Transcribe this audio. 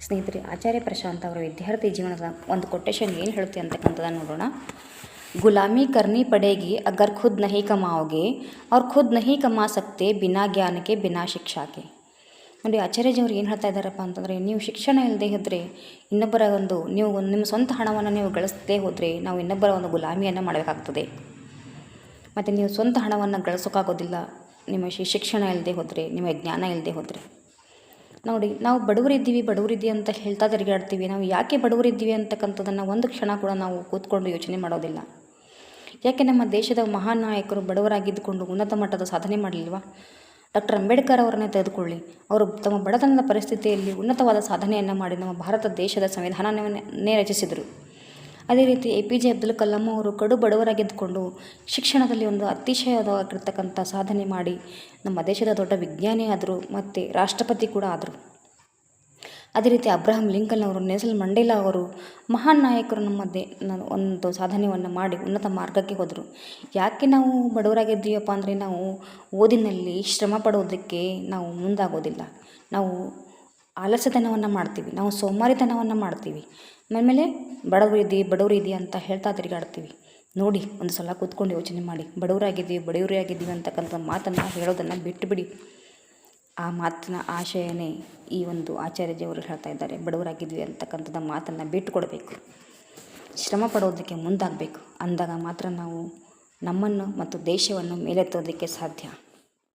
ಸ್ನೇಹಿತರೆ, ಆಚಾರ್ಯ ಪ್ರಶಾಂತ್ ಅವರ ವಿದ್ಯಾರ್ಥಿ ಜೀವನದ ಒಂದು ಕೊಟೇಶನ್ ಏನು ಹೇಳುತ್ತೆ ಅಂತಕ್ಕಂಥದ್ದನ್ನು ನೋಡೋಣ. ಗುಲಾಮಿ ಕರ್ನಿ ಪಡೇಗಿ ಅಗರ್ ಖುದ್ ನಹಿ ಕಮಾओगे और ಖುದ್ ನಹಿ ಕಮಾ ಸಕ್ತೆ ಬಿನಾ ಜ್ಞಾನಕ್ಕೆ ಬಿನಾ ಶಿಕ್ಷಾಕ್ಕೆ. ನೋಡಿ, ಆಚಾರ್ಯಜಿಯವರು ಏನು ಹೇಳ್ತಾ ಇದ್ದಾರಪ್ಪ ಅಂತಂದರೆ, ನೀವು ಶಿಕ್ಷಣ ಇಲ್ಲದೆ ಇದ್ದರೆ, ಇನ್ನೊಬ್ಬರ ನೀವು ನಿಮ್ಮ ಸ್ವಂತ ಹಣವನ್ನು ನೀವು ಗಳಿಸದೇ ಹೋದರೆ ನಾವು ಇನ್ನೊಬ್ಬರ ಒಂದು ಗುಲಾಮಿಯನ್ನು ಮಾಡಬೇಕಾಗ್ತದೆ. ಮತ್ತು ನೀವು ಸ್ವಂತ ಹಣವನ್ನು ಗಳಿಸೋಕ್ಕಾಗೋದಿಲ್ಲ ನಿಮ್ಮ ಶಿಕ್ಷಣ ಇಲ್ಲದೆ ಹೋದರೆ, ನಿಮಗೆ ಜ್ಞಾನ ಇಲ್ಲದೆ ಹೋದರೆ. ನೋಡಿ, ನಾವು ಬಡವರಿದ್ದೀವಿ ಅಂತ ಹೇಳ್ತಾ ತಿರುಗಾಡ್ತೀವಿ. ನಾವು ಯಾಕೆ ಬಡವರಿದ್ದೀವಿ ಅಂತಕ್ಕಂಥದ್ದನ್ನು ಒಂದು ಕ್ಷಣ ಕೂಡ ನಾವು ಕೂತ್ಕೊಂಡು ಯೋಚನೆ ಮಾಡೋದಿಲ್ಲ. ಯಾಕೆ ನಮ್ಮ ದೇಶದ ಮಹಾನ್ ನಾಯಕರು ಬಡವರಾಗಿದ್ದುಕೊಂಡು ಉನ್ನತ ಮಟ್ಟದ ಸಾಧನೆ ಮಾಡಲಿಲ್ವಾ? ಡಾಕ್ಟರ್ ಅಂಬೇಡ್ಕರ್ ಅವರನ್ನೇ ತೆಗೆದುಕೊಳ್ಳಿ. ಅವರು ತಮ್ಮ ಬಡತನದ ಪರಿಸ್ಥಿತಿಯಲ್ಲಿ ಉನ್ನತವಾದ ಸಾಧನೆಯನ್ನು ಮಾಡಿ ನಮ್ಮ ಭಾರತ ದೇಶದ ಸಂವಿಧಾನವನ್ನೇ ರಚಿಸಿದರು. ಅದೇ ರೀತಿ APJ ಅಬ್ದುಲ್ ಕಲಾಂ ಅವರು ಕಡು ಬಡವರಾಗಿದ್ದುಕೊಂಡು ಶಿಕ್ಷಣದಲ್ಲಿ ಒಂದು ಅತಿಶಯವಾಗಿರ್ತಕ್ಕಂಥ ಸಾಧನೆ ಮಾಡಿ ನಮ್ಮ ದೇಶದ ದೊಡ್ಡ ವಿಜ್ಞಾನಿ ಆದರು ಮತ್ತು ರಾಷ್ಟ್ರಪತಿ ಕೂಡ ಆದರು. ಅದೇ ರೀತಿ ಅಬ್ರಹಂ ಲಿಂಕನ್ ಅವರು, ನೆಲ್ಸನ್ ಮಂಡೇಲಾ ಅವರು ಮಹಾನ್ ನಾಯಕರು ಒಂದು ಸಾಧನೆಯನ್ನು ಮಾಡಿ ಉನ್ನತ ಮಾರ್ಗಕ್ಕೆ ಹೋದರು. ಯಾಕೆ ನಾವು ಬಡವರಾಗಿದ್ದೀವಪ್ಪ ಅಂದರೆ, ನಾವು ಓದಿನಲ್ಲಿ ಶ್ರಮ ಪಡೋದಕ್ಕೆ ನಾವು ಮುಂದಾಗೋದಿಲ್ಲ. ನಾವು ಆಲಸ್ಯತನವನ್ನು ಮಾಡ್ತೀವಿ, ನಾವು ಸೋಮಾರಿತನವನ್ನು ಮಾಡ್ತೀವಿ. ಆಮೇಲೆ ಬಡವರಿದ್ದೀವಿ ಅಂತ ಹೇಳ್ತಾ ತಿರುಗಾಡ್ತೀವಿ. ನೋಡಿ, ಒಂದು ಸಲ ಕೂತ್ಕೊಂಡು ಯೋಚನೆ ಮಾಡಿ. ಬಡವರಾಗಿದ್ದೀವಿ ಅಂತಕ್ಕಂಥ ಮಾತನ್ನು ಹೇಳೋದನ್ನು ಬಿಟ್ಟುಬಿಡಿ. ಆ ಮಾತಿನ ಆಶಯನೇ ಈ ಒಂದು ಆಚಾರ್ಯಜಿಯವರು ಹೇಳ್ತಾ ಇದ್ದಾರೆ. ಬಡವರಾಗಿದ್ವಿ ಅಂತಕ್ಕಂಥದ್ದು ಮಾತನ್ನು ಬಿಟ್ಟು ಕೊಡಬೇಕು, ಶ್ರಮ ಪಡೋದಕ್ಕೆ ಮುಂದಾಗಬೇಕು. ಅಂದಾಗ ಮಾತ್ರ ನಾವು ನಮ್ಮನ್ನು ಮತ್ತು ದೇಶವನ್ನು ಮೇಲೆತ್ತೋದಕ್ಕೆ ಸಾಧ್ಯ.